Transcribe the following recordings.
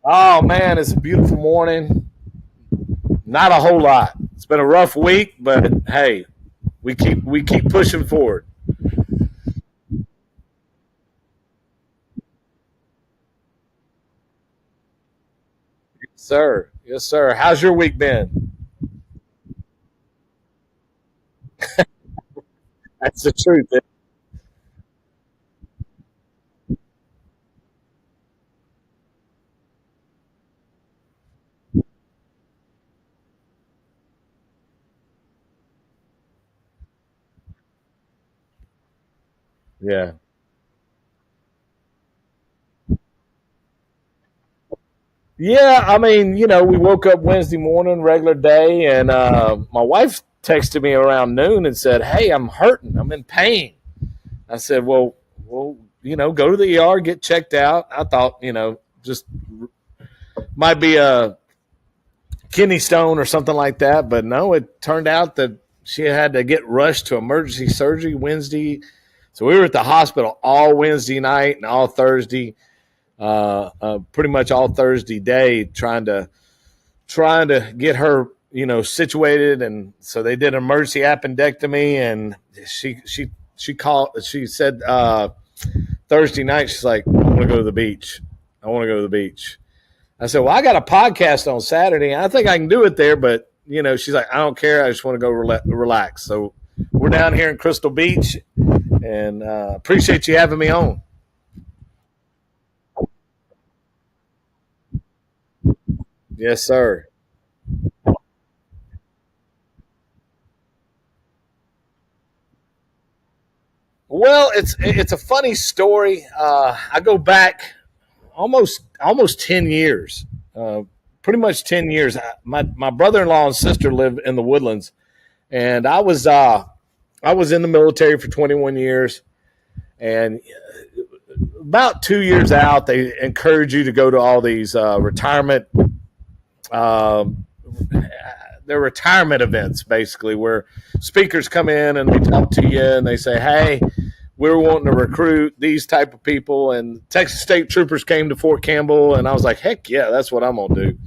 Oh man, it's a beautiful morning. Not a whole lot. It's been a rough week, but hey, we keep pushing forward. Yes, sir. Yes, sir. How's your week been? That's the truth. Yeah. Yeah, I mean, we woke up Wednesday morning, regular day, and my wife texted me around noon and said, "Hey, I'm hurting. I'm in pain." I said, "Well, go to the ER, get checked out." I thought, just might be a kidney stone or something like that. But no, it turned out that she had to get rushed to emergency surgery Wednesday. So we were at the hospital all Wednesday night and all Thursday, pretty much all Thursday day, trying to get her, situated. And so they did an emergency appendectomy, and she said Thursday night, she's like, "I want to go to the beach. I want to go to the beach." I said, "Well, I got a podcast on Saturday. I think I can do it there." But, she's like, "I don't care. I just want to go relax." So we're down here in Crystal Beach, and appreciate you having me on. Yes, sir. Well, it's a funny story. I go back almost 10 years, pretty much 10 years. My brother in law and sister live in the Woodlands, and I was in the military for 21 years, and about 2 years out, they encourage you to go to all these retirement. Um, they're retirement events basically where speakers come in and they talk to you and they say, "Hey, we're wanting to recruit these type of people." And Texas State Troopers came to Fort Campbell, and I was like, "Heck yeah, that's what I'm gonna do.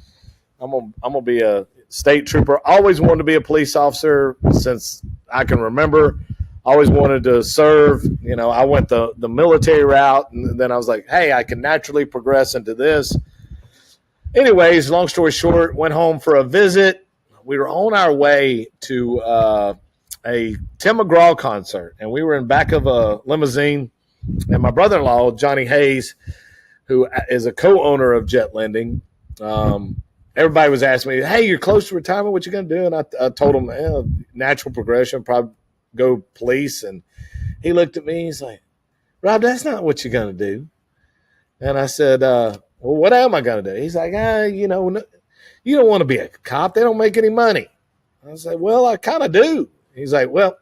I'm gonna be a state trooper." Always wanted to be a police officer since I can remember. Always wanted to serve. I went the military route, and then I was like, "Hey, I can naturally progress into this." Anyways, long story short, went home for a visit. We were on our way to a Tim McGraw concert, and we were in back of a limousine. And my brother-in-law, Johnny Hayes, who is a co-owner of Jet Lending, everybody was asking me, "Hey, you're close to retirement. What you gonna do?" And I told him, natural progression, probably go police. And he looked at me. He's like, "Rob, that's not what you're gonna do." And I said, "Well, what am I gonna do?" He's like, "You don't want to be a cop. They don't make any money." I was like, "Well, I kind of do." He's like, "Well,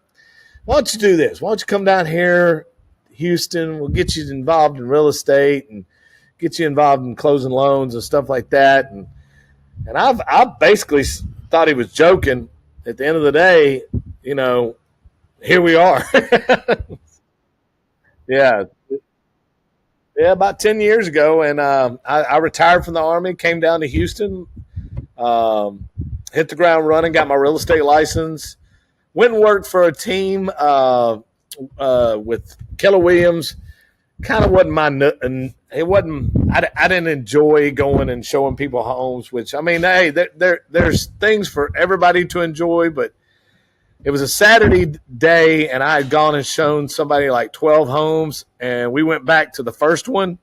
why don't you do this? Why don't you come down here, Houston? We'll get you involved in real estate and get you involved in closing loans and stuff like that." And I basically thought he was joking. At the end of the day, you know, here we are. Yeah, yeah, about 10 years ago, and I retired from the Army, came down to Houston, um, hit the ground running, got my real estate license, went and worked for a team with Keller Williams. Kind of wasn't my it wasn't. I didn't enjoy going and showing people homes. Which, I mean, hey, there's things for everybody to enjoy, but it was a Saturday day, and I had gone and shown somebody like 12 homes, and we went back to the first one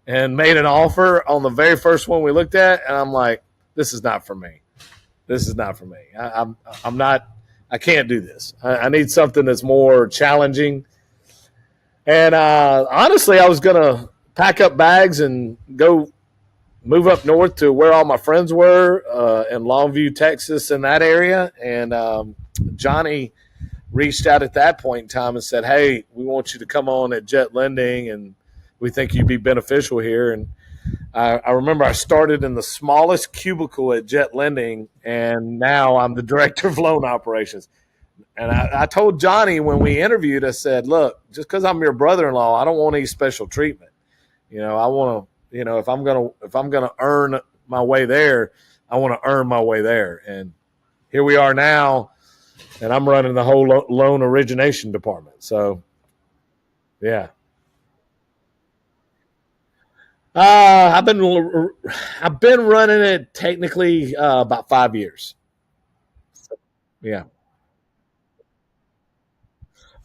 and made an offer on the very first one we looked at, and I'm like, "This is not for me. This is not for me. I'm not. I can't do this. I need something that's more challenging." And honestly, I was gonna pack up bags and go move up north to where all my friends were in Longview, Texas, in that area. And Johnny reached out at that point in time and said, "Hey, we want you to come on at Jet Lending, and we think you'd be beneficial here." And I remember I started in the smallest cubicle at Jet Lending, and now I'm the director of loan operations. And I told Johnny when we interviewed, I said, "Look, just because I'm your brother-in-law, I don't want any special treatment. I want if I'm gonna earn my way there, I want to earn my way there. And here we are now, and I'm running the whole loan origination department. So yeah, I've been running it technically about 5 years. Yeah,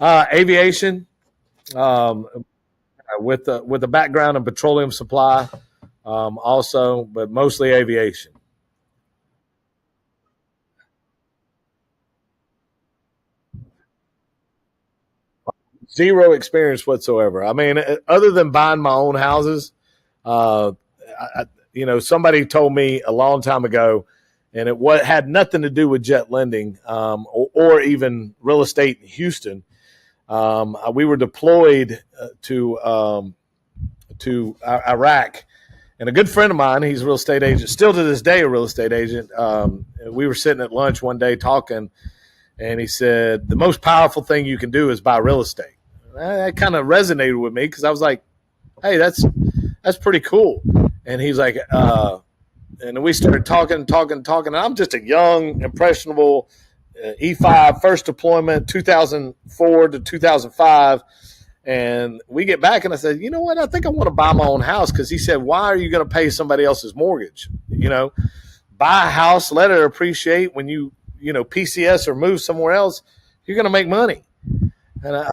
aviation, um, with a background in petroleum supply, also, but mostly aviation. Zero experience whatsoever. I mean, other than buying my own houses, uh, somebody told me a long time ago, and had nothing to do with jet lending, or even real estate in Houston. We were deployed to Iraq, and a good friend of mine, he's a real estate agent, still to this day a real estate agent. We were sitting at lunch one day talking, and he said the most powerful thing you can do is buy real estate. That kind of resonated with me because I was like, hey, that's pretty cool. And he's like, and we started talking. And I'm just a young, impressionable E5 first deployment, 2004 to 2005. And we get back, and I said, you know what? I think I want to buy my own house, because he said, why are you going to pay somebody else's mortgage? Buy a house, let it appreciate. When PCS or move somewhere else, you're going to make money. And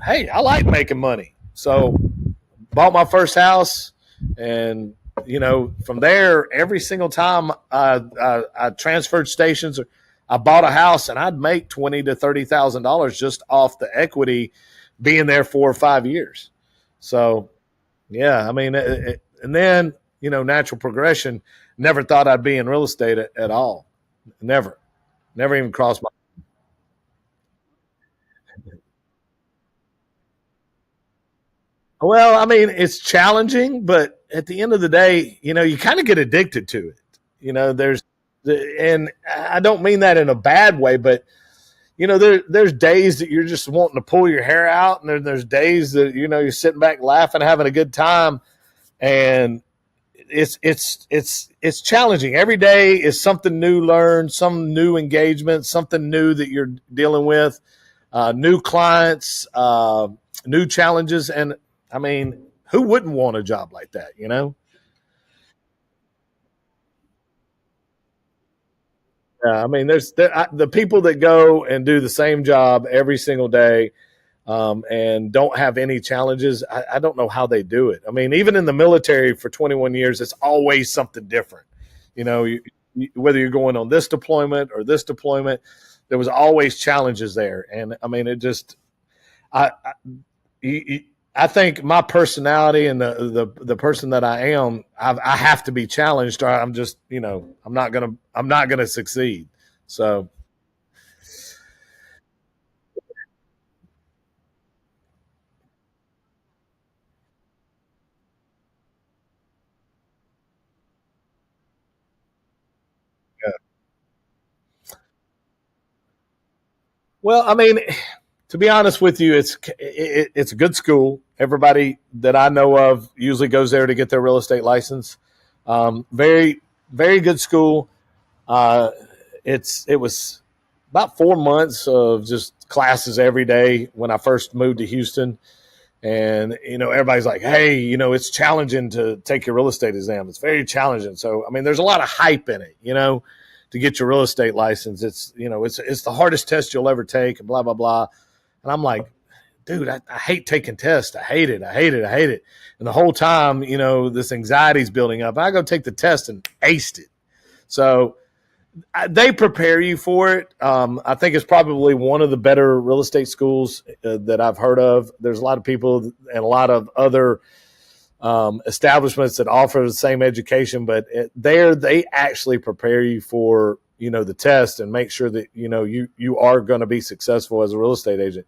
hey, I like making money. So bought my first house, and from there, every single time I transferred stations, or I bought a house, and I'd make $20,000 to $30,000 just off the equity being there 4 or 5 years. So yeah, I mean, and then natural progression. Never thought I'd be in real estate at all. Never even crossed my. Well, I mean, it's challenging, but at the end of the day, you kind of get addicted to it. And I don't mean that in a bad way, but there's days that you're just wanting to pull your hair out, and there's days that you're sitting back laughing, having a good time, and it's challenging. Every day is something new learned, some new engagement, something new that you're dealing with, new clients, new challenges, and I mean, who wouldn't want a job like that? I mean, the people that go and do the same job every single day, and don't have any challenges. I don't know how they do it. I mean, even in the military for 21 years, it's always something different. Whether you're going on this deployment or this deployment, there was always challenges there. And I mean, I think my personality and the person that I am, I have to be challenged, or I'm just, I'm not gonna succeed. So yeah. Well, I mean, to be honest with you, it's a good school. Everybody that I know of usually goes there to get their real estate license. Very very good school. Uh, it was about 4 months of just classes every day when I first moved to Houston. And everybody's like, hey, it's challenging to take your real estate exam. It's very challenging. So I mean, there's a lot of hype in it, to get your real estate license. It's the hardest test you'll ever take, and blah blah blah. And I'm like, dude, I hate taking tests. I hate it. I hate it. I hate it. And the whole time, this anxiety's building up. I go take the test and aced it. So they prepare you for it. I think it's probably one of the better real estate schools that I've heard of. There's a lot of people and a lot of other establishments that offer the same education, but they actually prepare you for the test and make sure that you are going to be successful as a real estate agent.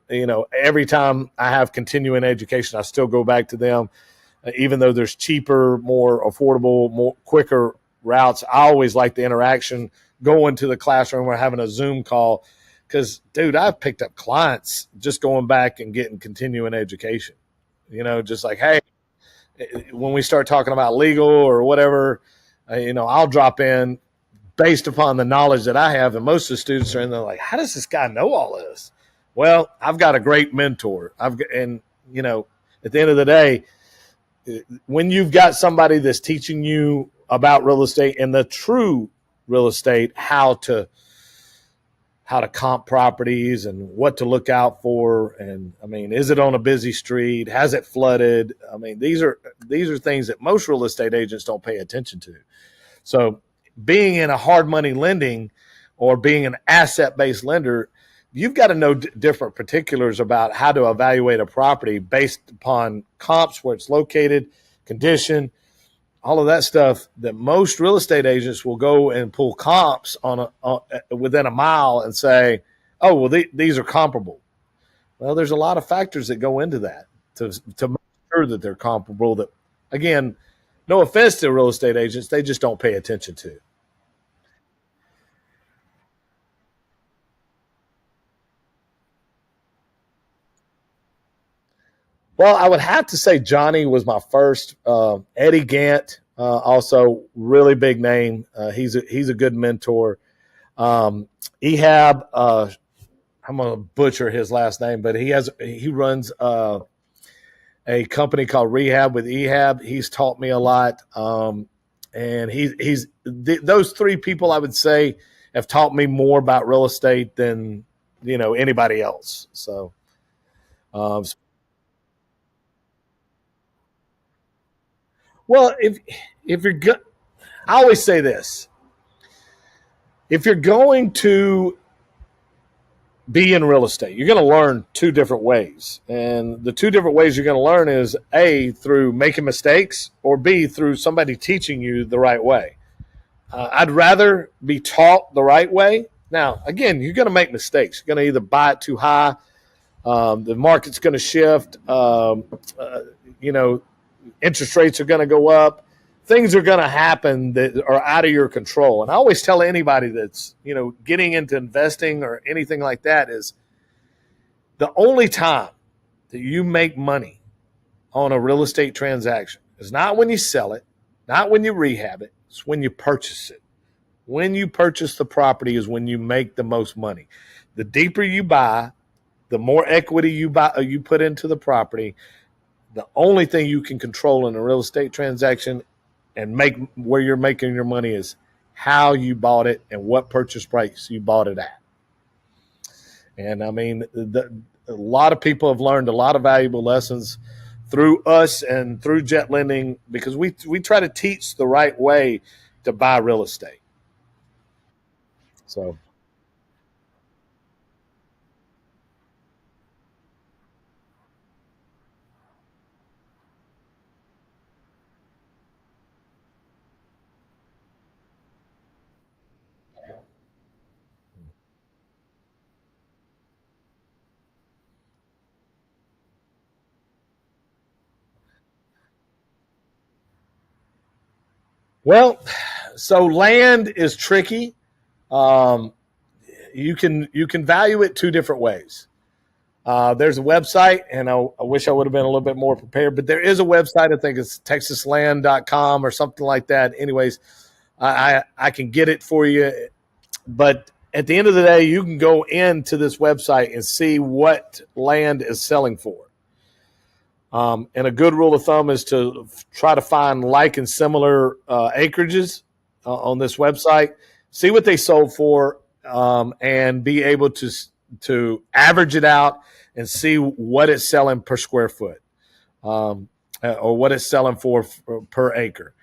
Every time I have continuing education, I still go back to them, even though there's cheaper, more affordable, more quicker routes. I always like the interaction, going to the classroom or having a Zoom call, because dude, I've picked up clients just going back and getting continuing education. Just like, hey, when we start talking about legal or whatever, I'll drop in based upon the knowledge that I have. And most of the students are in there like, how does this guy know all this? Well, I've got a great mentor. At the end of the day, when you've got somebody that's teaching you about real estate and the true real estate, how to comp properties and what to look out for. And I mean, is it on a busy street? Has it flooded? I mean, these are things that most real estate agents don't pay attention to. So being in a hard money lending or being an asset-based lender, you've got to know different particulars about how to evaluate a property based upon comps, where it's located, condition, all of that stuff, that most real estate agents will go and pull comps within a mile and say, oh, well, these are comparable. Well, there's a lot of factors that go into that to make sure that they're comparable, that, again, no offense to real estate agents, they just don't pay attention to. Well, I would have to say Johnny was my first. Eddie Gant, also really big name. He's a good mentor. Ehab, I'm gonna butcher his last name, but he runs a company called Rehab with Ehab. He's taught me a lot, and those three people, I would say, have taught me more about real estate than anybody else. So. Um, Well, if you're go- I always say this: if you're going to be in real estate, you're going to learn two different ways, and the two different ways you're going to learn is A, through making mistakes, or B, through somebody teaching you the right way. I'd rather be taught the right way. Now, again, you're going to make mistakes. You're going to either buy it too high, the market's going to shift. You know, interest rates are going to go up. Things are going to happen that are out of your control. And I always tell anybody that's, getting into investing or anything like that, is the only time that you make money on a real estate transaction is not when you sell it, not when you rehab it. It's when you purchase it. When you purchase the property is when you make the most money. The deeper you buy, the more equity you put into the property. The only thing you can control in a real estate transaction and make where you're making your money is how you bought it and what purchase price you bought it at. And I mean, a lot of people have learned a lot of valuable lessons through us and through Jet Lending, because we try to teach the right way to buy real estate. So, well, so land is tricky. Um, you can value it two different ways. There's a website, and I wish I would have been a little bit more prepared, but there is a website. I think it's texasland.com or something like that. Anyways, I can get it for you. But at the end of the day, you can go into this website and see what land is selling for. And a good rule of thumb is to try to find like and similar acreages on this website, see what they sold for, and be able to average it out and see what it's selling per square foot, or what it's selling for per acre.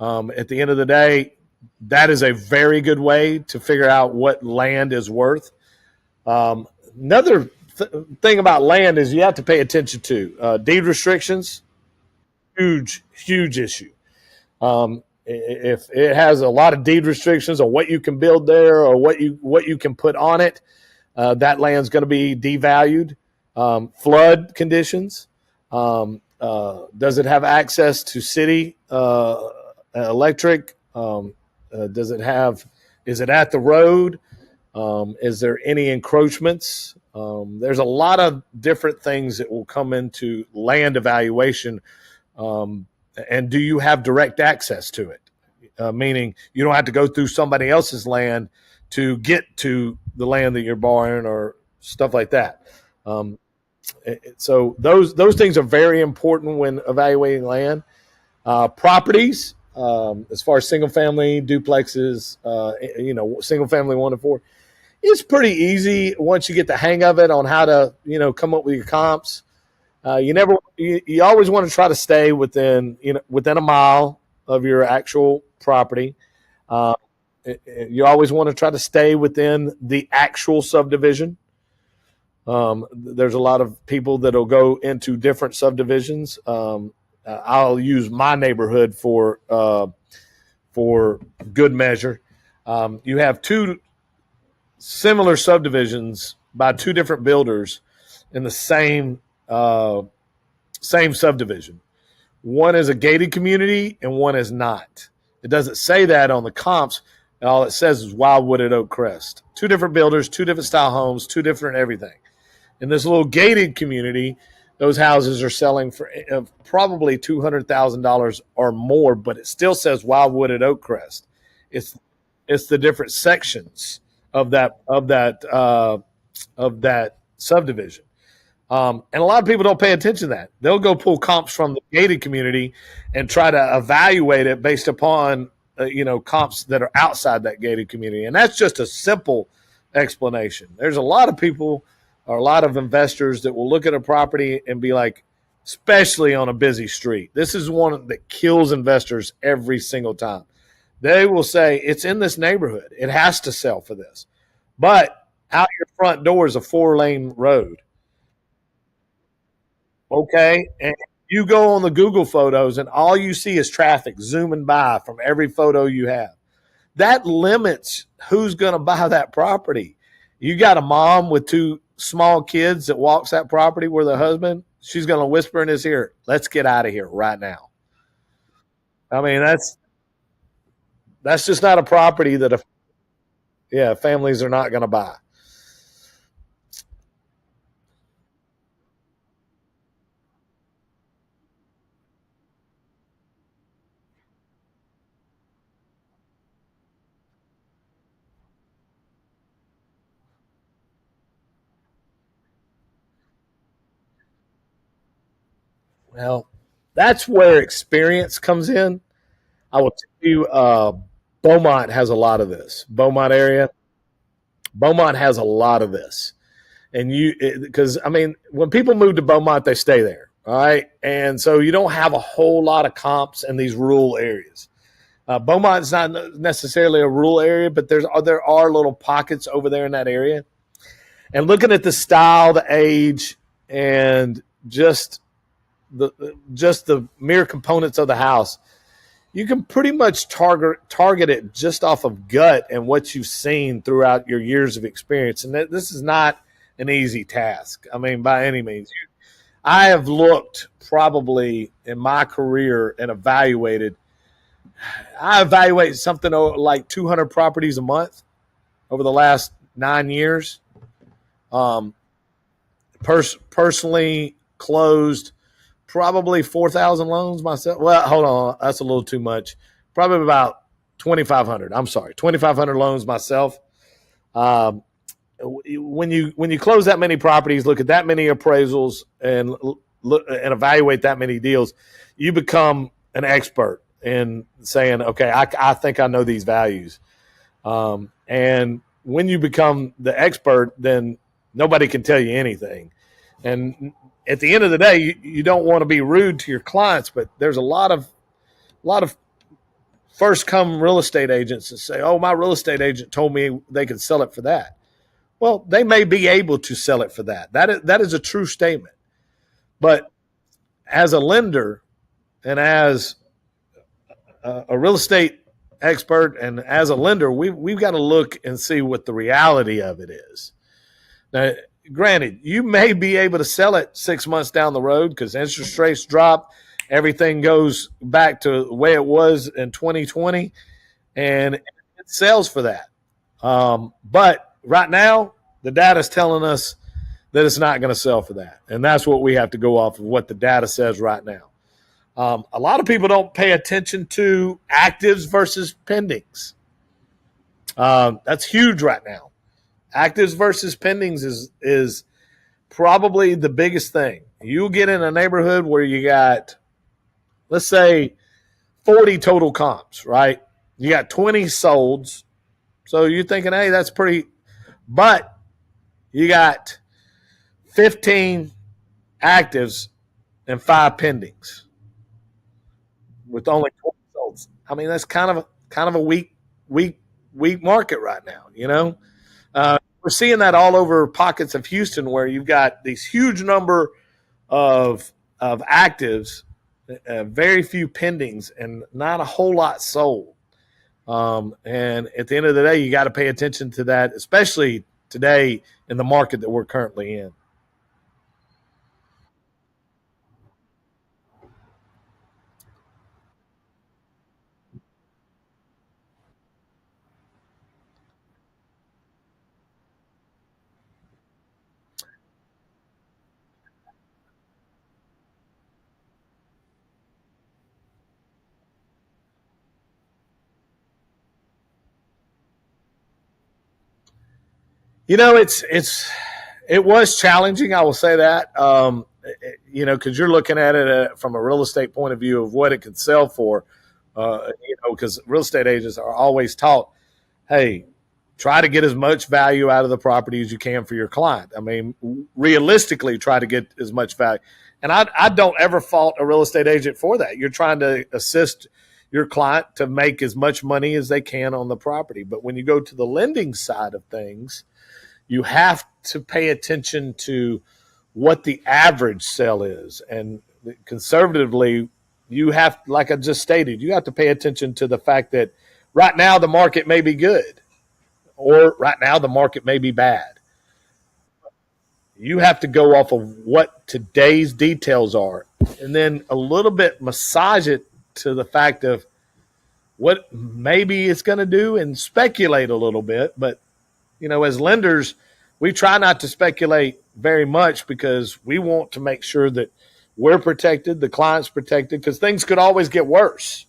At the end of the day, that is a very good way to figure out what land is worth. Another thing about land is you have to pay attention to deed restrictions. Huge issue. If it has a lot of deed restrictions on what you can build there or what you can put on it, that land's going to be devalued. Flood conditions. Does it have access to city electric? Does it have? Is it at the road? Is there any encroachments? There's a lot of different things that will come into land evaluation, And do you have direct access to it? Meaning you don't have to go through somebody else's land to get to the land that you're borrowing or stuff like that. Um, so those things are very important when evaluating land. Properties, as far as single family duplexes, single family 1 to 4, it's pretty easy once you get the hang of it on how to come up with your comps. You always want to try to stay within a mile of your actual property. Uh, you always want to try to stay within the actual subdivision. There's a lot of people that'll go into different subdivisions. I'll use my neighborhood for good measure. You have two similar subdivisions by two different builders in the same subdivision. One is a gated community and one is not. It doesn't say that on the comps. All it says is Wildwood at Oak Crest. Two different builders, two different style homes, two different everything. In this little gated community, those houses are selling for probably $200,000 or more, but it still says Wildwood at Oak Crest. It's the different sections of that subdivision. And a lot of people don't pay attention to that. They'll go pull comps from the gated community and try to evaluate it based upon comps that are outside that gated community. And that's just a simple explanation. There's a lot of people or a lot of investors that will look at a property and be like, especially on a busy street. This is one that kills investors every single time. They will say, it's in this neighborhood. It has to sell for this. But out your front door is a 4-lane road. Okay. And you go on the Google photos and all you see is traffic zooming by from every photo you have. That limits who's going to buy that property. You got a mom with two small kids that walks that property with her husband. She's going to whisper in his ear, let's get out of here right now. I mean, that's just not a property that families are not going to buy. Well, that's where experience comes in. I will tell you, Beaumont has a lot of this. Beaumont has a lot of this. And because when people move to Beaumont, they stay there. All right. And so you don't have a whole lot of comps in these rural areas. Beaumont's not necessarily a rural area, but there are little pockets over there in that area. And looking at the style, the age, and just the mere components of the house, you can pretty much target it just off of gut and what you've seen throughout your years of experience. And this is not an easy task. I mean, by any means. I have looked probably in my career and I evaluate something like 200 properties a month over the last 9 years. Personally closed probably 4,000 loans myself. Well, hold on. That's a little too much. Probably about 2,500. I'm sorry. 2,500 loans myself. When you close that many properties, look at that many appraisals and evaluate that many deals, you become an expert in saying, okay, I think I know these values. And when you become the expert, then nobody can tell you anything. And at the end of the day, you don't want to be rude to your clients, but there's a lot of first come real estate agents that say, oh, my real estate agent told me they could sell it for that. Well, they may be able to sell it for that. That is a true statement. But as a lender and as a real estate expert and as a lender, we've got to look and see what the reality of it is. Now, granted, you may be able to sell it 6 months down the road because interest rates drop, everything goes back to the way it was in 2020, and it sells for that. But right now, the data is telling us that it's not going to sell for that, and that's what we have to go off of, what the data says right now. A lot of people don't pay attention to actives versus pendings. That's huge right now. Actives versus pendings is probably the biggest thing. You get in a neighborhood where you got, let's say, 40 total comps, right? You got 20 solds. So you're thinking, hey, that's pretty. But you got 15 actives and 5 pendings with only 20 solds. I mean, that's kind of a weak market right now. We're seeing that all over pockets of Houston where you've got these huge number of actives, very few pendings, and not a whole lot sold. And at the end of the day, you got to pay attention to that, especially today in the market that we're currently in. It was challenging. I will say that. Because you're looking at it from a real estate point of view of what it could sell for. Because real estate agents are always taught, hey, try to get as much value out of the property as you can for your client. I mean, realistically, try to get as much value. And I don't ever fault a real estate agent for that. You're trying to assist your client to make as much money as they can on the property. But when you go to the lending side of things, you have to pay attention to what the average sell is. And conservatively, you have, like I just stated, you have to pay attention to the fact that right now the market may be good or right now the market may be bad. You have to go off of what today's details are and then a little bit massage it to the fact of what maybe it's going to do and speculate a little bit. But as lenders, we try not to speculate very much because we want to make sure that we're protected, the client's protected, because things could always get worse.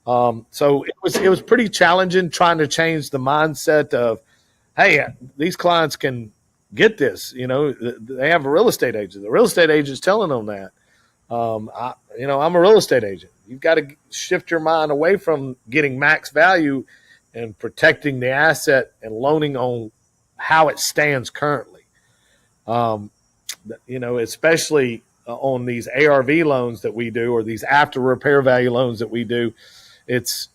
So it was pretty challenging trying to change the mindset of, hey, these clients can get this. They have a real estate agent. The real estate agent's telling them that. I'm a real estate agent. You've got to shift your mind away from getting max value and protecting the asset and loaning on how it stands currently. Especially on these ARV loans that we do or these after repair value loans that we do, it's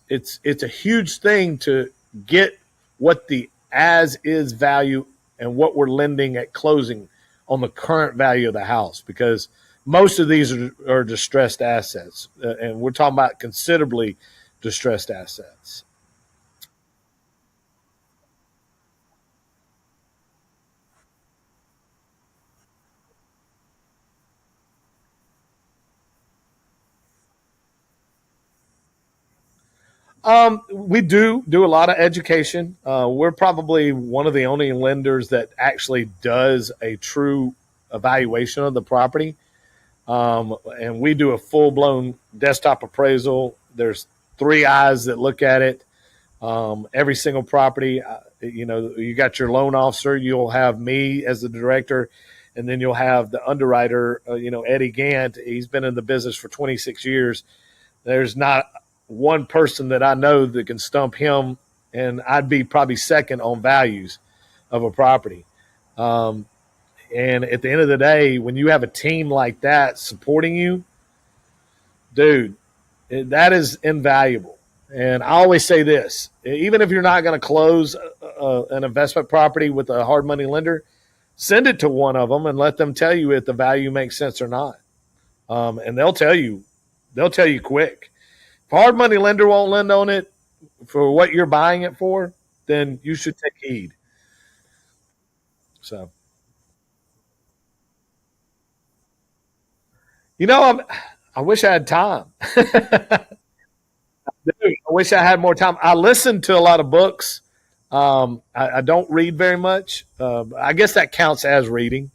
a huge thing to get what the as is value and what we're lending at closing on the current value of the house, because most of these are distressed assets, and we're talking about considerably distressed assets. We do a lot of education. We're probably one of the only lenders that actually does a true evaluation of the property. And we do a full blown desktop appraisal. There's three eyes that look at it. Every single property, you got your loan officer, you'll have me as the director, and then you'll have the underwriter, Eddie Gant. He's been in the business for 26 years. There's not one person that I know that can stump him, and I'd be probably second on values of a property. And at the end of the day, when you have a team like that supporting you, dude, that is invaluable. And I always say this, even if you're not going to close an investment property with a hard money lender, send it to one of them and let them tell you if the value makes sense or not. And they'll tell you quick. If a hard money lender won't lend on it for what you're buying it for, then you should take heed. So, I wish I had time. I wish I had more time. I listen to a lot of books. I don't read very much. I guess that counts as reading,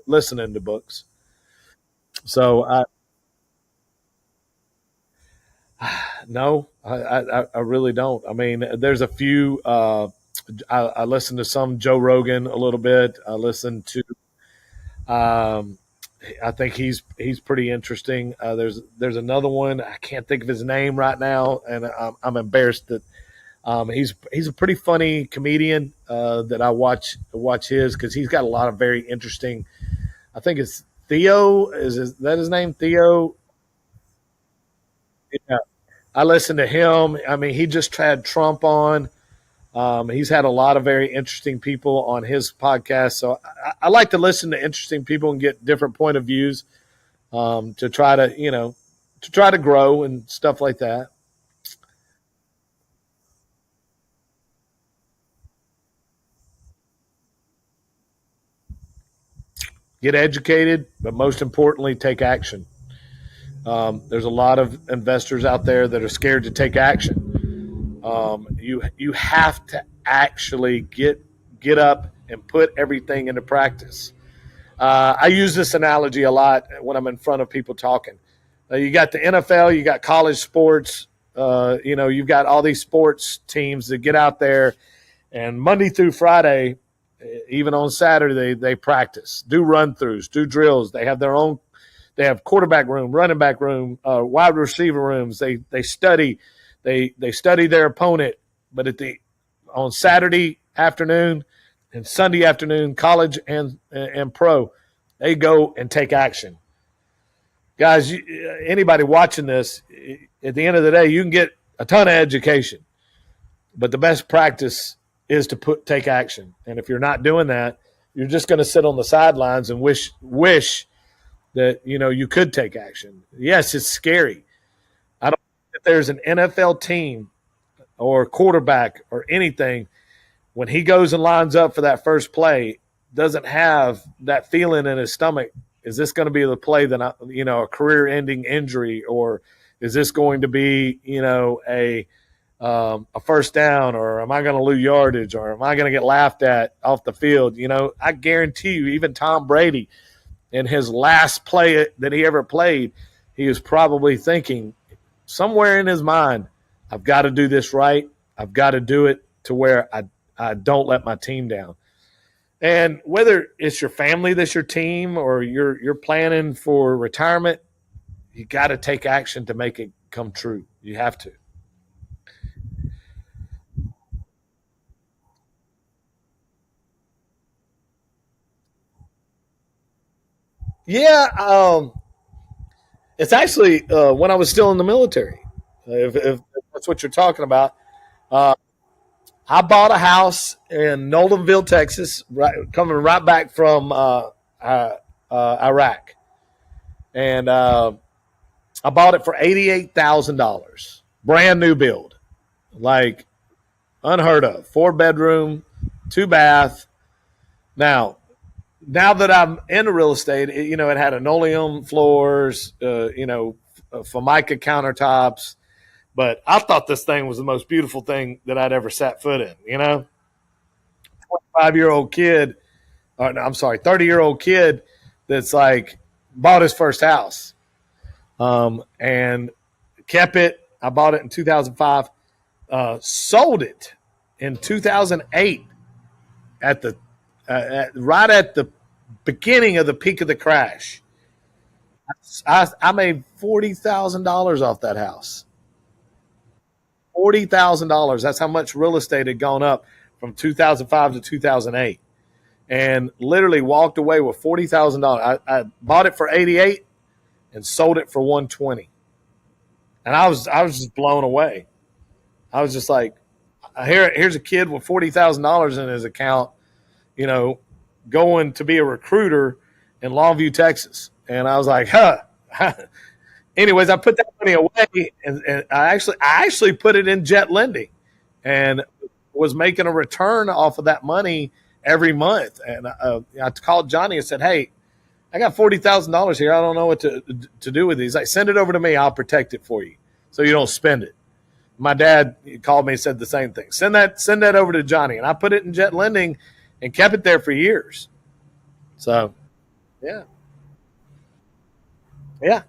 listening to books. So No, I really don't. I mean, there's a few. I listen to some Joe Rogan a little bit. I listen to. Um, I think he's pretty interesting. There's another one. I can't think of his name right now, and I'm embarrassed that he's a pretty funny comedian that I watch his because he's got a lot of very interesting. I think it's Theo. Is that his name? Theo. Yeah, I listen to him. I mean, he just had Trump on. He's had a lot of very interesting people on his podcast. So I like to listen to interesting people and get different point of views to try to, to try to grow and stuff like that. Get educated, but most importantly, take action. There's a lot of investors out there that are scared to take action. You have to actually get up and put everything into practice. I use this analogy a lot when I'm in front of people talking. You got the NFL, you got college sports, you've got all these sports teams that get out there and Monday through Friday, even on Saturday, they practice, do run throughs, do drills. They have their own. They have quarterback room, running back room, wide receiver rooms. They study, they study their opponent. But on Saturday afternoon and Sunday afternoon, college and pro, they go and take action. Guys, anybody watching this, at the end of the day, you can get a ton of education, but the best practice is to take action. And if you're not doing that, you're just going to sit on the sidelines and wish that you could take action. Yes, it's scary. I don't think if there's an NFL team or quarterback or anything when he goes and lines up for that first play, doesn't have that feeling in his stomach. Is this going to be the play that a career-ending injury, or is this going to be a first down, or am I going to lose yardage, or am I going to get laughed at off the field? I guarantee you, even Tom Brady, in his last play that he ever played, he was probably thinking somewhere in his mind, I've got to do this right. I've got to do it to where I don't let my team down. And whether it's your family that's your team or you're planning for retirement, you got to take action to make it come true. You have to. Yeah, it's actually when I was still in the military. If that's what you're talking about, uh, I bought a house in Nolanville, Texas, coming right back from Iraq, and I bought it for $88,000, brand new build, like unheard of. 4 bedroom, 2 bath. Now, now that I'm into real estate, it had linoleum floors, Formica countertops. But I thought this thing was the most beautiful thing that I'd ever sat foot in. 25-year-old kid, or no, I'm sorry, 30-year-old kid that's like bought his first house, and kept it. I bought it in 2005, sold it in 2008 at the right at the beginning of the peak of the crash. I made $40,000 off that house. $40,000. That's how much real estate had gone up from 2005 to 2008, and literally walked away with $40,000. I bought it for 88 and sold it for 120, and I was just blown away. I was just like, here's a kid with $40,000 in his account, you know, going to be a recruiter in Longview, Texas, and I was like, huh. Anyways, I put that money away, and I actually put it in jet lending, and was making a return off of that money every month. And I called Johnny and said, "Hey, I got $40,000 here. I don't know what to do with these. Like, send it over to me. I'll protect it for you, so you don't spend it." My dad called me and said the same thing. Send that over to Johnny, and I put it in jet lending, and kept it there for years. So yeah, yeah.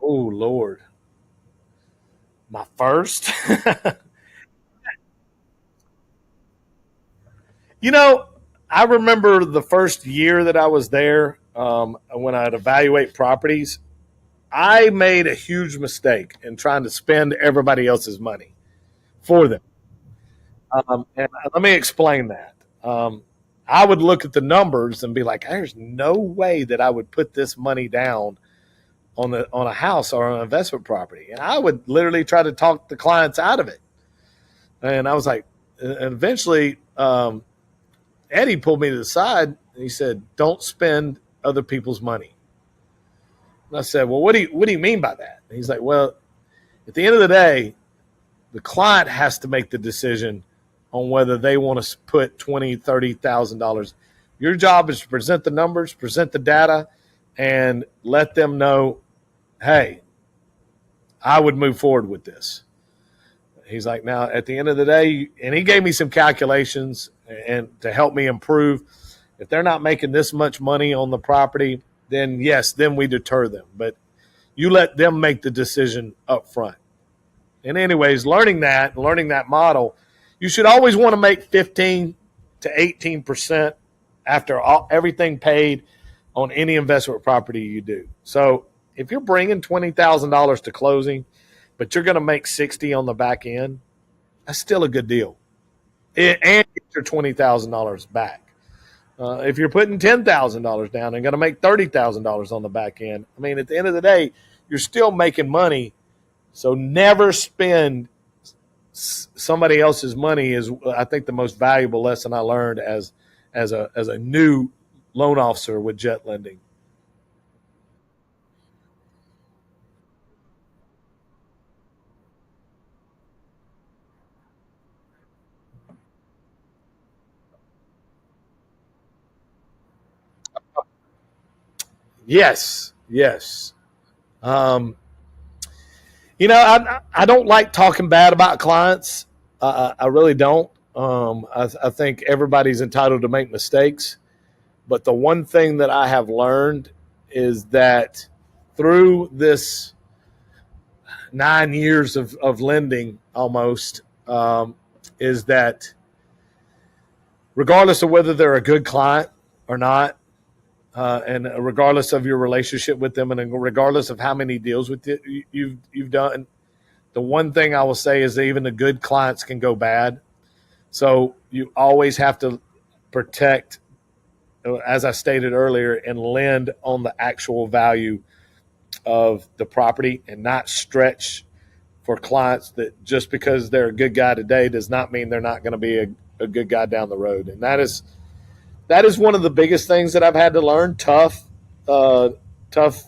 Oh Lord, my first. You know, I remember the first year that I was there, when I'd evaluate properties. I made a huge mistake in trying to spend everybody else's money for them. And let me explain that. I would look at the numbers and be like, "There's no way that I would put this money down on a house or an investment property," and I would literally try to talk the clients out of it. And I was like, and eventually, Eddie pulled me to the side and he said, "Don't spend other people's money." And I said, "Well, what do you mean by that?" And he's like, "Well, at the end of the day, the client has to make the decision on whether they want to put $20,000, $30,000. Your job is to present the numbers, present the data, and let them know, hey, I would move forward with this." He's like, "Now, at the end of the day," and he gave me some calculations and to help me improve. If they're not making this much money on the property, then yes, then we deter them. But you let them make the decision up front. And anyways, learning that model, you should always want to make 15 to 18% after everything paid on any investment property you do. So if you're bringing $20,000 to closing, but you're going to make 60 on the back end, that's still a good deal. And get your $20,000 back. If you're putting $10,000 down and going to make $30,000 on the back end, I mean, at the end of the day, you're still making money. So never spend somebody else's money is, I think, the most valuable lesson I learned as a new loan officer with Jet Lending. Yes, yes. Um, I don't like talking bad about clients. I really don't. I think everybody's entitled to make mistakes. But the one thing that I have learned is that through this 9 years of lending almost, is that regardless of whether they're a good client or not, and regardless of your relationship with them, and regardless of how many deals with you've done, the one thing I will say is that even the good clients can go bad. So you always have to protect, as I stated earlier, and lend on the actual value of the property and not stretch for clients that just because they're a good guy today does not mean they're not going to be a good guy down the road. And that is one of the biggest things that I've had to learn. Uh, tough,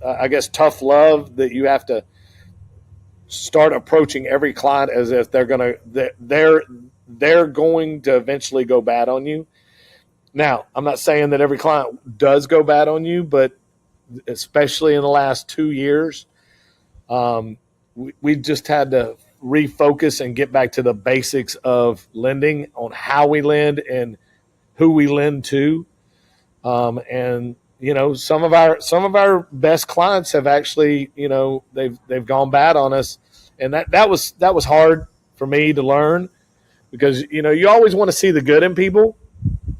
I guess, tough love, that you have to start approaching every client as if they're going to eventually go bad on you. Now, I'm not saying that every client does go bad on you, but especially in the last 2 years, we just had to refocus and get back to the basics of lending, on how we lend and who we lend to. And some of our best clients have actually, they've gone bad on us, and that was hard for me to learn, because you always want to see the good in people,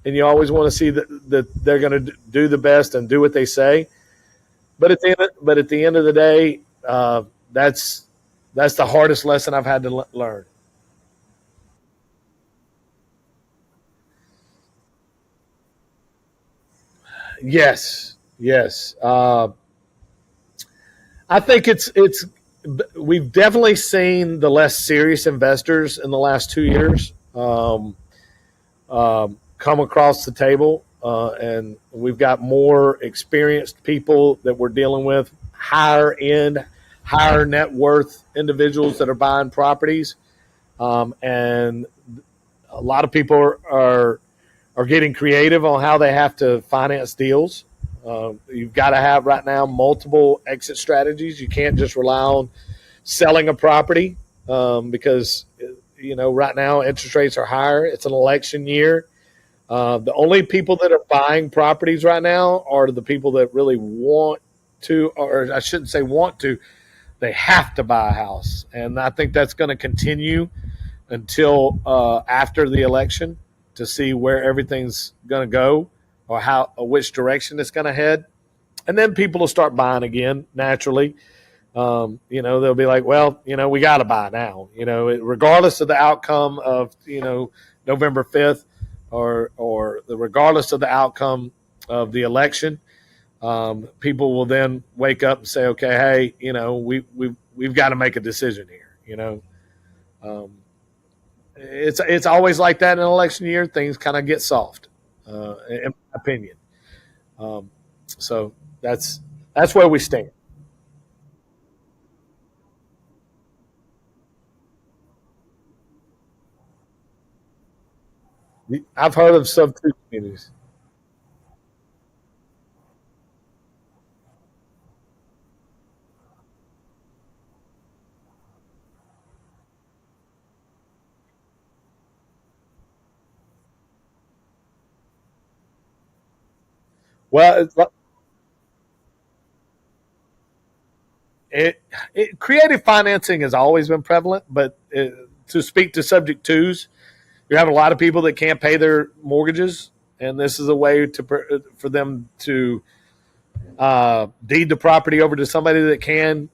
and you always want to see that they're going to do the best and do what they say. But at the end of the day, that's the hardest lesson I've had to learn. Yes, yes. I think it's we've definitely seen the less serious investors in the last 2 years come across the table, and we've got more experienced people that we're dealing with, higher end, higher net worth individuals that are buying properties, and a lot of people are getting creative on how they have to finance deals. You've got to have right now multiple exit strategies. You can't just rely on selling a property, because right now interest rates are higher. It's an election year. The only people that are buying properties right now are the people that really want to, or I shouldn't say want to, they have to buy a house. And I think that's going to continue until after the election to see where everything's going to go or how or which direction it's going to head. And then people will start buying again naturally. They'll be like, well, we got to buy now, regardless of the outcome of, November 5th or regardless of the outcome of the election. People will then wake up and say, okay, hey, we've got to make a decision here. Um, it's always like that in an election year. Things kind of get soft, in my opinion. Um, so that's where we stand. I've heard of sub two communities. Well, it, creative financing has always been prevalent, but to speak to subject twos, you have a lot of people that can't pay their mortgages, and this is a way for them to deed the property over to somebody that can,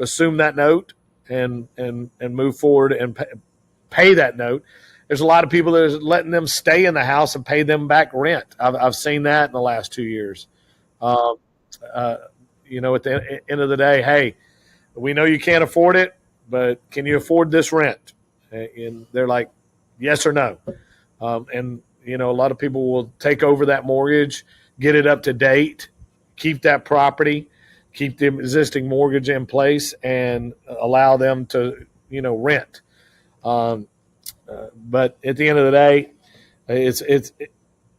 assume that note and move forward and pay that note. There's a lot of people that are letting them stay in the house and pay them back rent. I've seen that in the last 2 years. Um, uh, at the end of the day, hey, we know you can't afford it, but can you afford this rent? And they're like, yes or no. And a lot of people will take over that mortgage, get it up to date, keep that property, keep the existing mortgage in place, and allow them to rent. Um, but at the end of the day,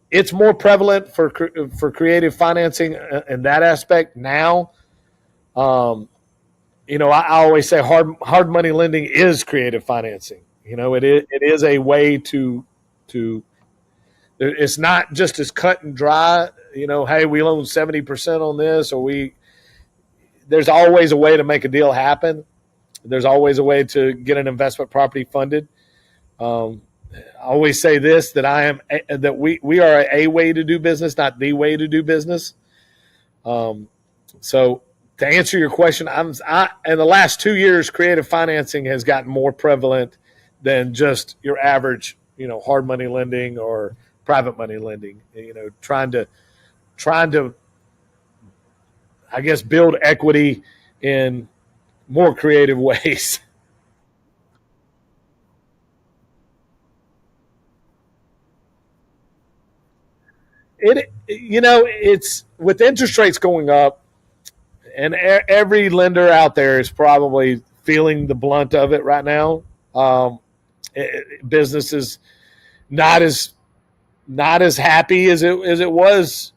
it's more prevalent for creative financing in that aspect now. Um, I always say hard money lending is creative financing. It is a way to it's not just as cut and dry. Hey, we loan 70% on this, or we. There's always a way to make a deal happen. There's always a way to get an investment property funded. Um, I always say this that we are a way to do business, not the way to do business. Um, so to answer your question, in the last 2 years, creative financing has gotten more prevalent than just your average, hard money lending or private money lending. Trying to, I guess, build equity in more creative ways. It's with interest rates going up, and every lender out there is probably feeling the blunt of it right now. Business is not as not as happy as it was,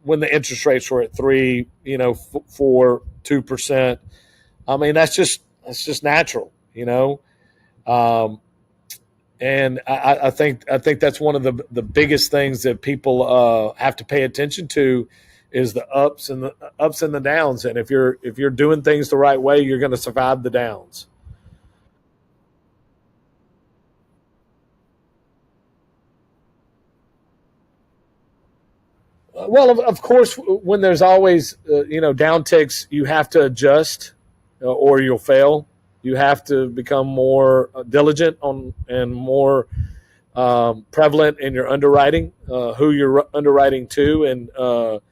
when the interest rates were at 3, 4, 2%. I mean, that's just natural, Um, and I think that's one of the biggest things that people have to pay attention to is the ups and the downs. And if you're doing things the right way, you're going to survive the downs. Well, of course, when there's always downticks, you have to adjust, or you'll fail. You have to become more diligent on and more prevalent in your underwriting, who you're underwriting to, and at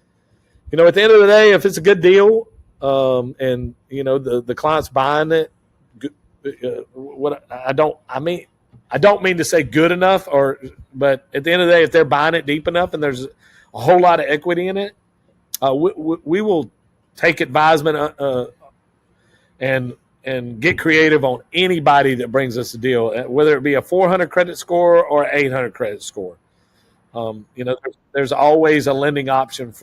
the end of the day, if it's a good deal, and the client's buying it, what I don't mean to say good enough, but at the end of the day, if they're buying it deep enough and there's a whole lot of equity in it, we will take advisement and get creative on anybody that brings us a deal, whether it be a 400 credit score or an 800 credit score. There's always a lending option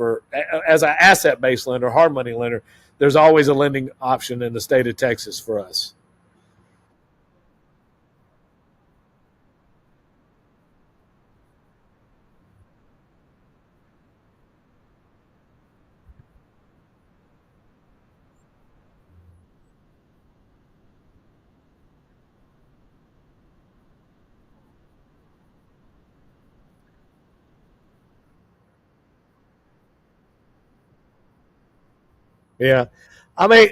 as an asset based lender, hard money lender. There's always a lending option in the state of Texas for us. Yeah. I mean,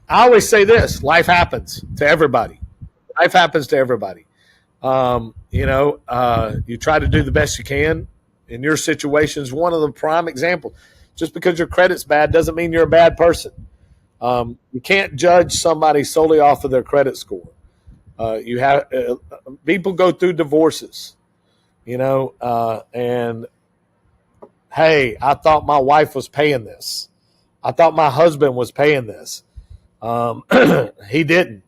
I always say this: life happens to everybody. Life happens to everybody. You try to do the best you can. In your situation is one of the prime examples. Just because your credit's bad doesn't mean you're a bad person. You can't judge somebody solely off of their credit score. You have people go through divorces, and hey, I thought my wife was paying this. I thought my husband was paying this. He didn't.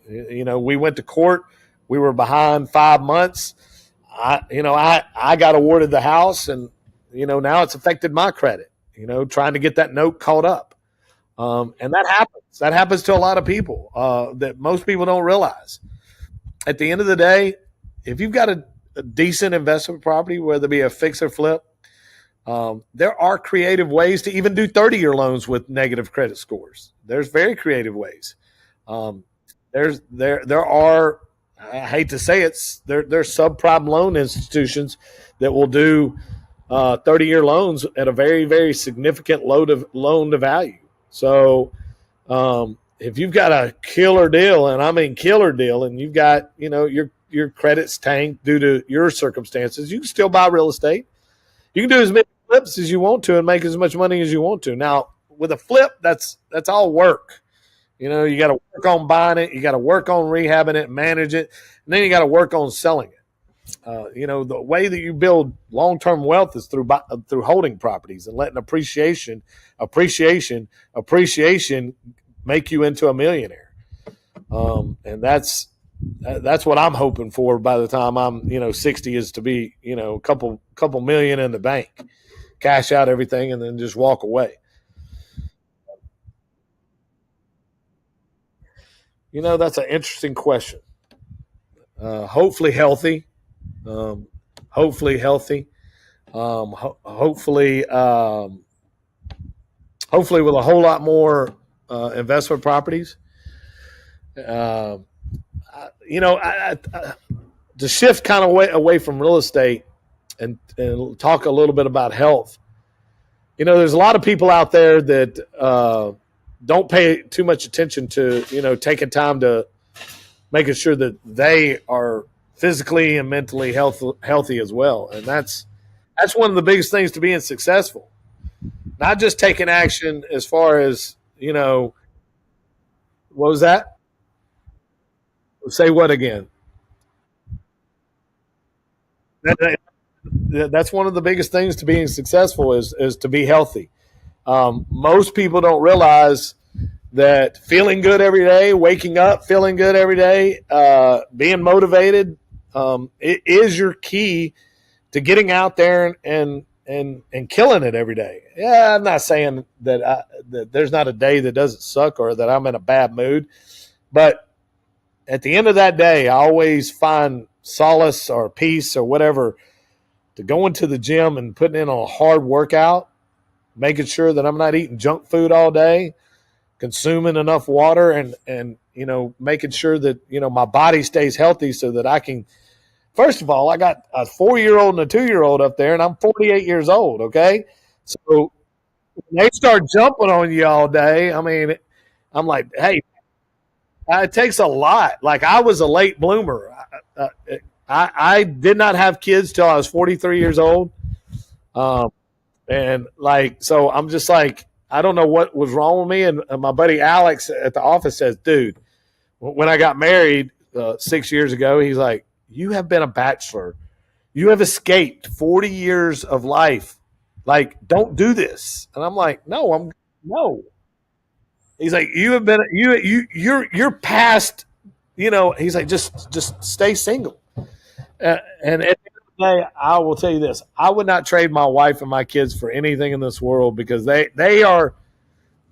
We went to court. We were behind 5 months. I got awarded the house, and now it's affected my credit. Trying to get that note caught up, and that happens. That happens to a lot of people that most people don't realize. At the end of the day, if you've got a decent investment property, whether it be a fix or flip, there are creative ways to even do 30-year loans with negative credit scores. There's very creative ways. There are, I hate to say it, there's subprime loan institutions that will do 30-year loans at a very, very significant loan to value. So if you've got a killer deal, and I mean killer deal, and you've got your credit's tanked due to your circumstances, you can still buy real estate. You can do as many flips as you want to and make as much money as you want to. Now, with a flip, that's all work. You got to work on buying it. You got to work on rehabbing it, manage it, and then you got to work on selling it. The way that you build long-term wealth is through holding properties and letting appreciation make you into a millionaire. And that's what I'm hoping for by the time I'm 60, is to be a couple million in the bank, cash out everything, and then just walk away. That's an interesting question. Hopefully healthy. Hopefully healthy. Hopefully with a whole lot more investment properties. To shift kind of away from real estate and talk a little bit about health. There's a lot of people out there that don't pay too much attention to, taking time to making sure that they are physically and mentally healthy as well. And that's one of the biggest things to being successful. Not just taking action as far as, what was that? Say what again? That's one of the biggest things to being successful is to be healthy. Most people don't realize that feeling good every day, waking up feeling good every day, being motivated, it is your key to getting out there and killing it every day. Yeah, I'm not saying that there's not a day that doesn't suck or that I'm in a bad mood, but at the end of that day, I always find solace or peace or whatever to going to the gym and putting in a hard workout, making sure that I'm not eating junk food all day, consuming enough water, and making sure that my body stays healthy so that I can. First of all, I got a 4-year-old and a 2-year-old up there, and I'm 48 years old. Okay, so when they start jumping on you all day, I mean, I'm like, hey, it takes a lot. Like, I was a late bloomer. I did not have kids till I was 43 years old. And so I'm just like, I don't know what was wrong with me. And my buddy Alex at the office says, dude, when I got married 6 years ago, he's like, you have been a bachelor. You have escaped 40 years of life. Like, don't do this. And I'm like, no. He's like, you have been, you're past, he's like, just stay single. And at the end of the day, I will tell you this: I would not trade my wife and my kids for anything in this world, because they are.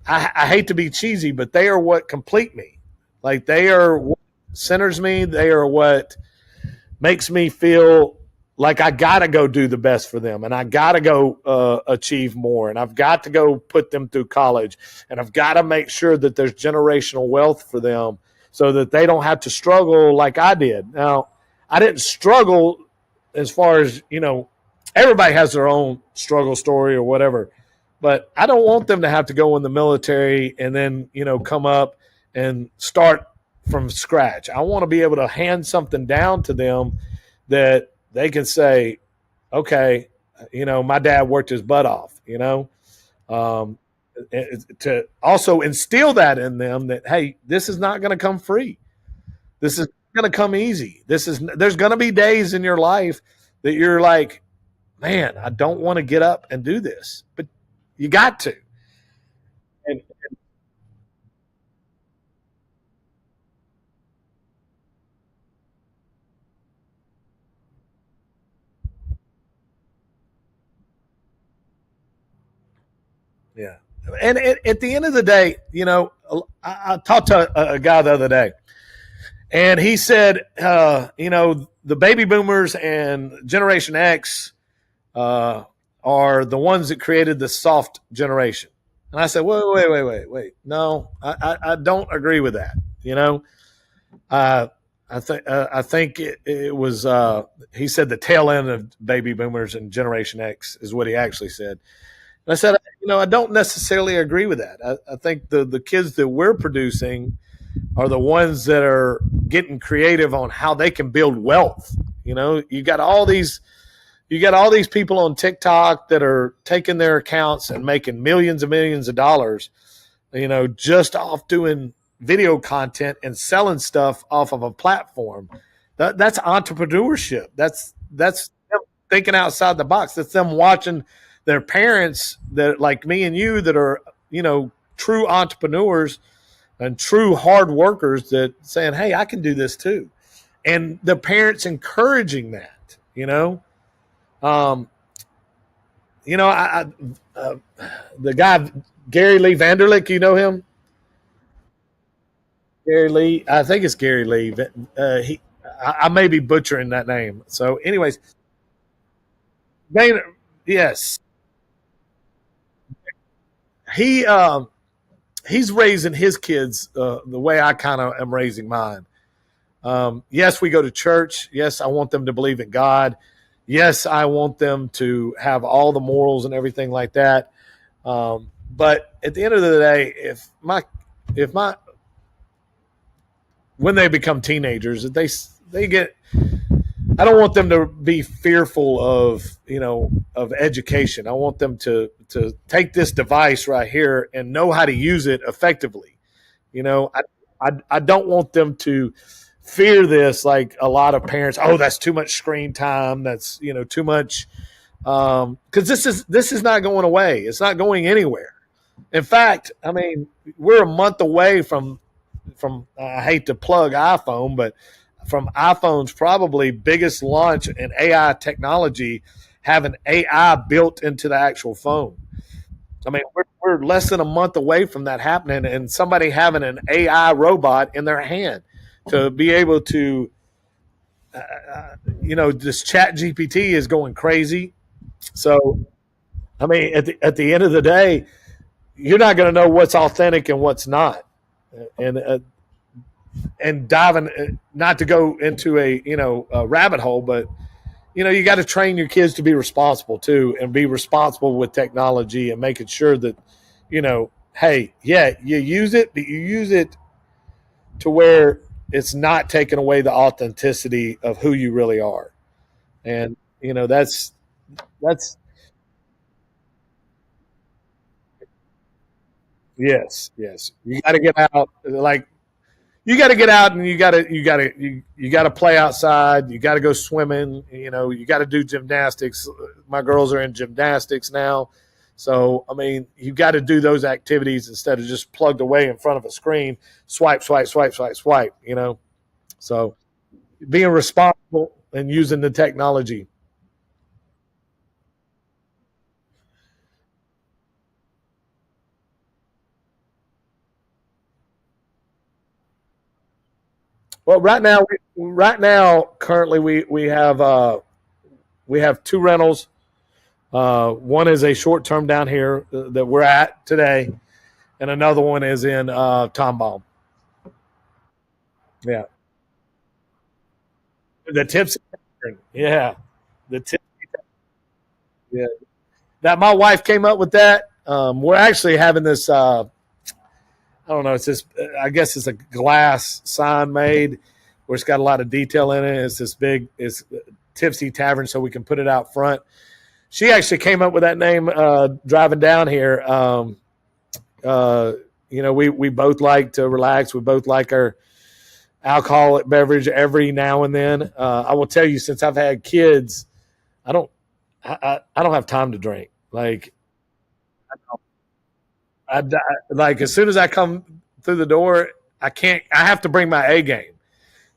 I hate to be cheesy, but they are what complete me. Like, they are what centers me. They are what makes me feel like I got to go do the best for them, and I got to go achieve more, and I've got to go put them through college, and I've got to make sure that there's generational wealth for them so that they don't have to struggle like I did. Now, I didn't struggle as far as, everybody has their own struggle story or whatever. But I don't want them to have to go in the military and then, come up and start from scratch. I want to be able to hand something down to them that they can say, okay, my dad worked his butt off, um, to also instill that in them that, hey, this is not going to come free. This is going to come easy. There's going to be days in your life that you're like, man, I don't want to get up and do this, but you got to. And yeah, and at the end of the day, I talked to a guy the other day, and he said, the baby boomers and Generation X are the ones that created the soft generation. And I said, wait. No, I don't agree with that. Uh, I think it was. He said the tail end of baby boomers and Generation X is what he actually said. And I said, I don't necessarily agree with that. I think the kids that we're producing are the ones that are getting creative on how they can build wealth. You got all these people on TikTok that are taking their accounts and making millions and millions of dollars, just off doing video content and selling stuff off of a platform. That's entrepreneurship. That's them thinking outside the box. That's them watching their parents that like me and you that are, true entrepreneurs and true hard workers that saying, hey, I can do this too. And the parents encouraging that, um, the guy Gary Lee Vanderlick, you know him? Gary Lee, I think it's Gary Lee. I may be butchering that name. So, anyways, Vayner, yes, he he's raising his kids the way I kind of am raising mine. Yes, we go to church. Yes, I want them to believe in God. Yes, I want them to have all the morals and everything like that. But at the end of the day, if my when they become teenagers, they get. I don't want them to be fearful of education. I want them to take this device right here and know how to use it effectively. I don't want them to fear this like a lot of parents. Oh, that's too much screen time. That's too much because this is not going away. It's not going anywhere. In fact, I mean, we're a month away from I hate to plug iPhone, but from iPhone's probably biggest launch in AI technology, having AI built into the actual phone. I mean, we're less than a month away from that happening, and somebody having an AI robot in their hand to be able to, this Chat GPT is going crazy. So, I mean, at the end of the day, you're not going to know what's authentic and what's not, and diving not to go into a rabbit hole, but you got to train your kids to be responsible too, and be responsible with technology and making sure that hey, yeah, you use it, but you use it to where it's not taking away the authenticity of who you really are. And that's yes, you got to get out, like you got to get out, and you got to play outside. You got to go swimming. You got to do gymnastics. My girls are in gymnastics now, so I mean, you got to do those activities instead of just plugged away in front of a screen, swipe, swipe, swipe, swipe, swipe. So being responsible and using the technology. Well, right now, currently we have two rentals. One is a short term down here that we're at today, and another one is in Tomball. Yeah, the tipsy. Yeah, the tip. Yeah, that my wife came up with that. We're actually having this. I don't know. It's this. I guess it's a glass sign made where it's got a lot of detail in it. It's this big. It's Tipsy Tavern, so we can put it out front. She actually came up with that name driving down here. We both like to relax. We both like our alcoholic beverage every now and then. I will tell you, since I've had kids, I don't I don't have time to drink. Like as soon as I come through the door, I can't. I have to bring my A game.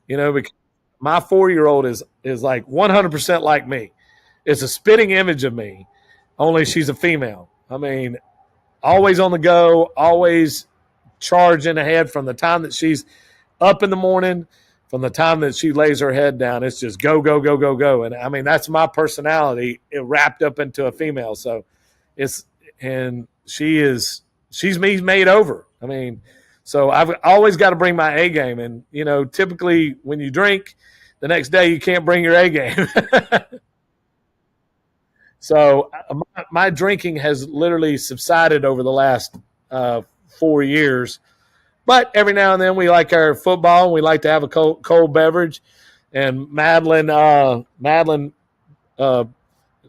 Because my 4-year old is like 100% like me. It's a spitting image of me, only she's a female. I mean, always on the go, always charging ahead from the time that she's up in the morning, from the time that she lays her head down. It's just go, go, go, go, go. And I mean, that's my personality wrapped up into a female. So she's me made over. I mean, so I've always got to bring my A game. And, typically when you drink, the next day you can't bring your A game. So my drinking has literally subsided over the last 4 years. But every now and then we like our football. And we like to have a cold beverage. And Madeline,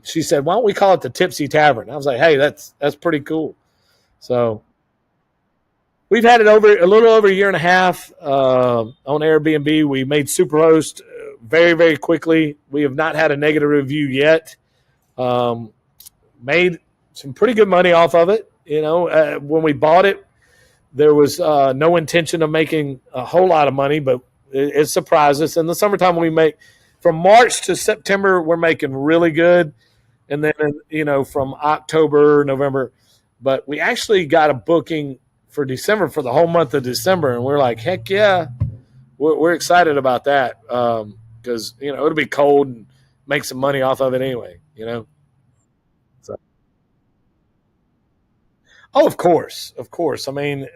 she said, "Why don't we call it the Tipsy Tavern?" I was like, "Hey, that's pretty cool." So we've had it over a little over a year and a half on Airbnb. We made Superhost very, very quickly. We have not had a negative review yet. Made some pretty good money off of it. When we bought it, there was no intention of making a whole lot of money, but it surprised us. In the summertime, we make from March to September, we're making really good. And then, from October, November, but we actually got a booking for December for the whole month of December. And we're like, heck yeah, we're excited about that. Because, it'll be cold and make some money off of it anyway, So. Oh, of course. Of course. I mean,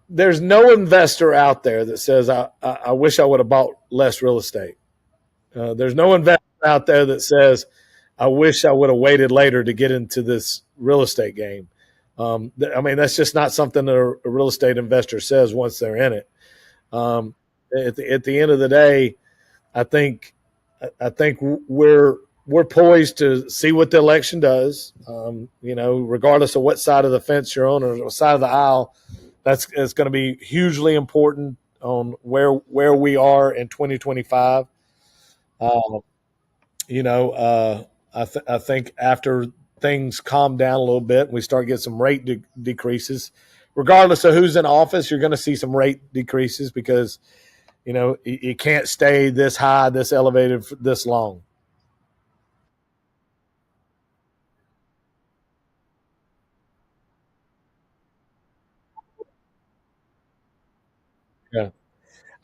there's no investor out there that says, I wish I would have bought less real estate. There's no investor out there that says, I wish I would have waited later to get into this real estate game. That's just not something that a real estate investor says once they're in it. At the end of the day, I think we're poised to see what the election does. Regardless of what side of the fence you're on or what side of the aisle, it's going to be hugely important on where we are in 2025. I think after things calm down a little bit, we start getting some rate decreases. Regardless of who's in office, you're going to see some rate decreases because, you can't stay this high, this elevated for this long. Yeah.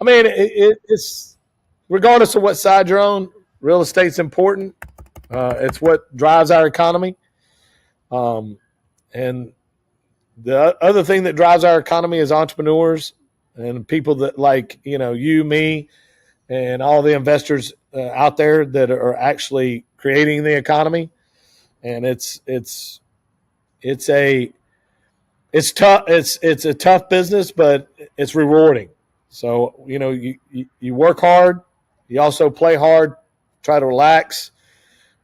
I mean, it's regardless of what side you're on, real estate's important. It's what drives our economy. And the other thing that drives our economy is entrepreneurs and people that like, you, me, and all the investors out there that are actually creating the economy. And it's tough. It's a tough business, but it's rewarding. So, you work hard, you also play hard, try to relax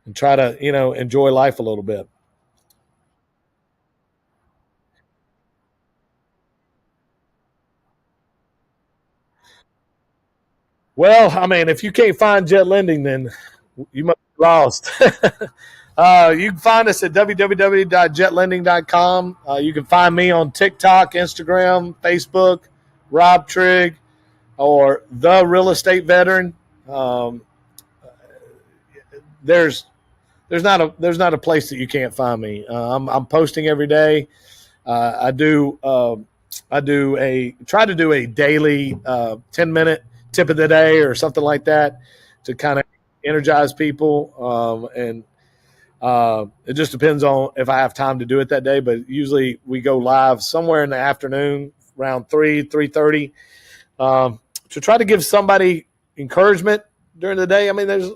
and try to, enjoy life a little bit. Well, I mean, if you can't find jet lending, then you must be lost. You can find us at www.jetlending.com. You can find me on TikTok, Instagram, Facebook, Rob Trigg, or The Real Estate Veteran. Um, there's there's not a place that you can't find me. I'm posting every day. I do try to do a daily 10-minute tip of the day or something like that to kind of energize people. And it just depends on if I have time to do it that day. But usually we go live somewhere in the afternoon around 3:30 to try to give somebody encouragement during the day. I mean, there's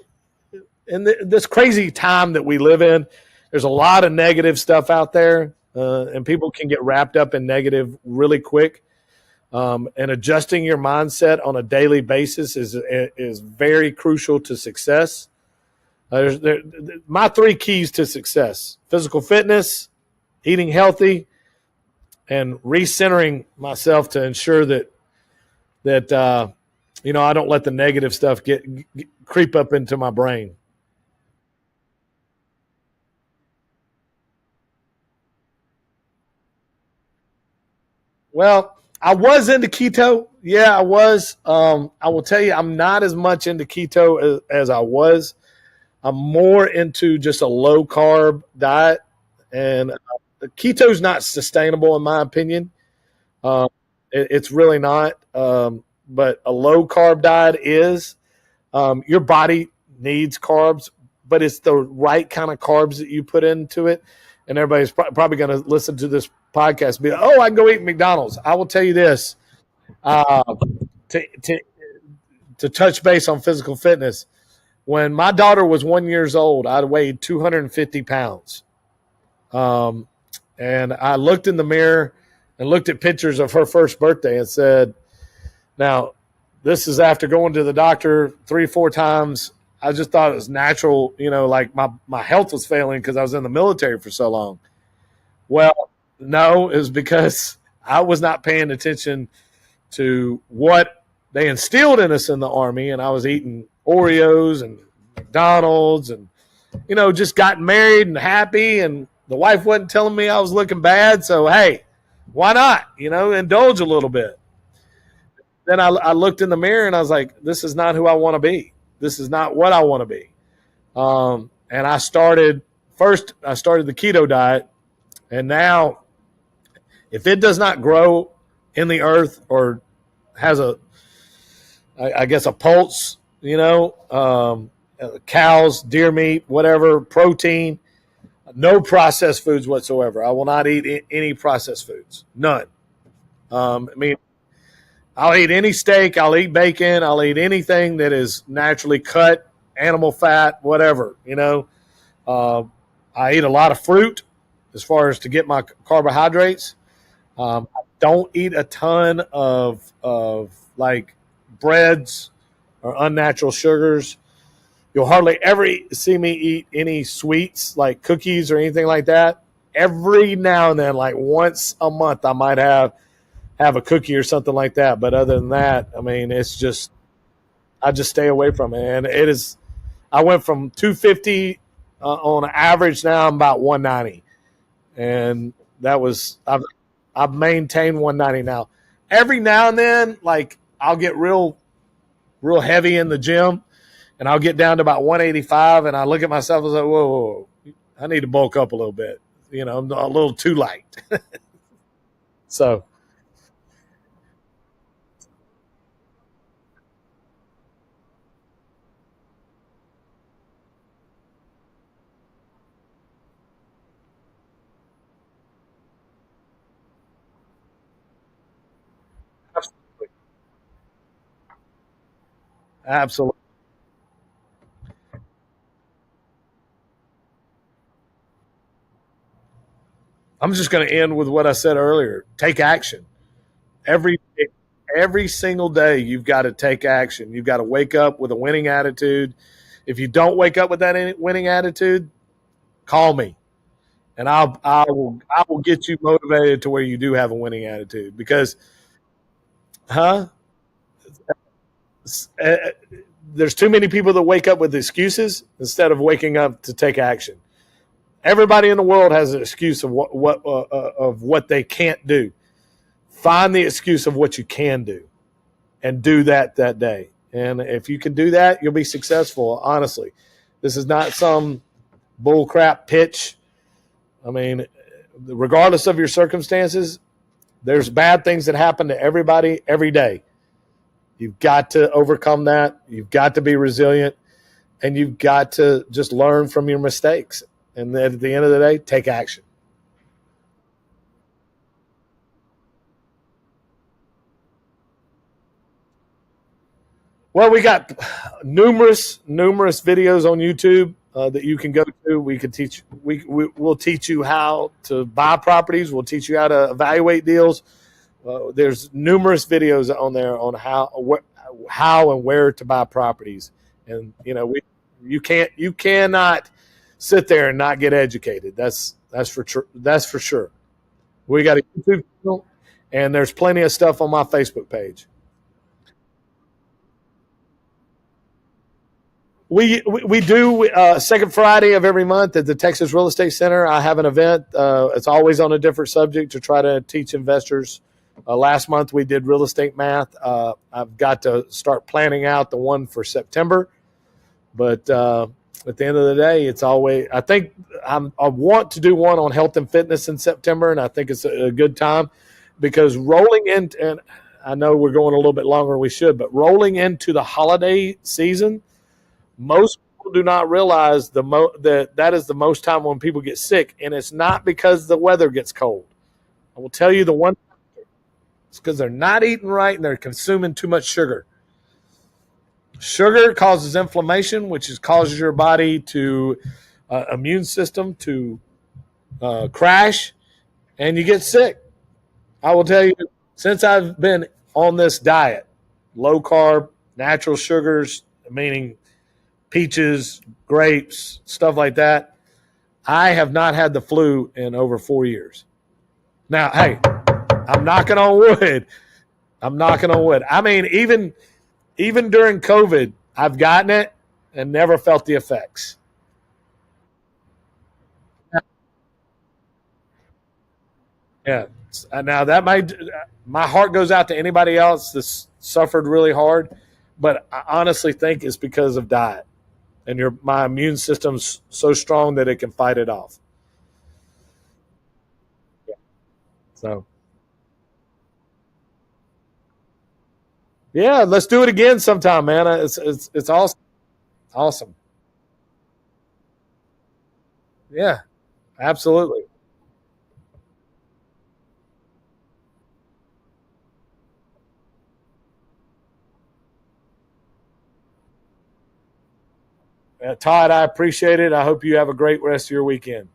in this crazy time that we live in, there's a lot of negative stuff out there, and people can get wrapped up in negative really quick. And adjusting your mindset on a daily basis is very crucial to success. My three keys to success: physical fitness, eating healthy, and recentering myself to ensure that I don't let the negative stuff get creep up into my brain. Well, I was into keto. Yeah, I was. I will tell you, I'm not as much into keto as I was. I'm more into just a low carb diet, and keto's not sustainable in my opinion. Um, it's really not. But a low carb diet is. Your body needs carbs, but it's the right kind of carbs that you put into it. And everybody's probably going to listen to this podcast and be like, oh, I can go eat McDonald's. I will tell you this, uh, to, to, to touch base on physical fitness. When my daughter was 1 year old, I weighed 250 pounds. Um, and I looked in the mirror and looked at pictures of her first birthday and said, now, this is after going to the doctor 3 or 4 times. I just thought it was natural, like my health was failing because I was in the military for so long. Well, no, it was because I was not paying attention to what they instilled in us in the Army, and I was eating Oreos and McDonald's and, just got married and happy, and the wife wasn't telling me I was looking bad. So, hey, why not, indulge a little bit. Then I looked in the mirror and I was like, this is not who I want to be. This is not what I want to be. And I started the keto diet. And now, if it does not grow in the earth or has I guess, a pulse, cows, deer meat, whatever, protein, no processed foods whatsoever. I will not eat any processed foods. None. I mean, I'll eat any steak. I'll eat bacon. I'll eat anything that is naturally cut, animal fat, whatever. I eat a lot of fruit as far as to get my carbohydrates. I don't eat a ton of like breads or unnatural sugars. You'll hardly ever see me eat any sweets like cookies or anything like that. Every now and then, like once a month, I might have a cookie or something like that. But other than that, I mean, it's just, I just stay away from it. And it is, I went from 250 on average. Now I'm about 190. And that was, I've maintained 190 now. Every now and then, like I'll get real heavy in the gym and I'll get down to about 185 and I look at myself and say, whoa, I need to bulk up a little bit. I'm a little too light. So, absolutely. Absolutely. I'm just going to end with what I said earlier. Take action. Every every single day you've got to take action. You've got to wake up with a winning attitude. If you don't wake up with that winning attitude, call me and I will get you motivated to where you do have a winning attitude because huh? Uh, There's too many people that wake up with excuses instead of waking up to take action. Everybody in the world has an excuse of what they can't do. Find the excuse of what you can do and do that day. And if you can do that, you'll be successful. Honestly, this is not some bull crap pitch. I mean, regardless of your circumstances, there's bad things that happen to everybody every day. You've got to overcome that. You've got to be resilient, and you've got to just learn from your mistakes. And then at the end of the day, take action. Well, we got numerous videos on YouTube. that you can go to. We could teach. We'll teach you how to buy properties. We'll teach you how to evaluate deals. There's numerous videos on there on how and where to buy properties, and you cannot sit there and not get educated. That's for sure. We got a YouTube channel, and there's plenty of stuff on my Facebook page. We do second Friday of every month at the Texas Real Estate Center. I have an event. It's always on a different subject to try to teach investors. Last month we did real estate math. I've got to start planning out the one for September, but at the end of the day, it's always. I want to do one on health and fitness in September, and I think it's a good time because rolling in, and I know we're going a little bit longer than we should, but rolling into the holiday season. Most people do not realize that is the most time when people get sick, and it's not because the weather gets cold. I will tell you the one. It's because they're not eating right and they're consuming too much sugar. Sugar causes inflammation, which causes your body to immune system to crash, and you get sick. I will tell you, since I've been on this diet, low carb, natural sugars, meaning peaches, grapes, stuff like that, I have not had the flu in over 4 years. Now, hey, I'm knocking on wood. I'm knocking on wood. I mean, even during COVID, I've gotten it and never felt the effects. Yeah. Now that my heart goes out to anybody else that's suffered really hard, but I honestly think it's because of diet. And my immune system's so strong that it can fight it off. So yeah, let's do it again sometime, man. It's awesome, awesome. Yeah, absolutely. Todd, I appreciate it. I hope you have a great rest of your weekend.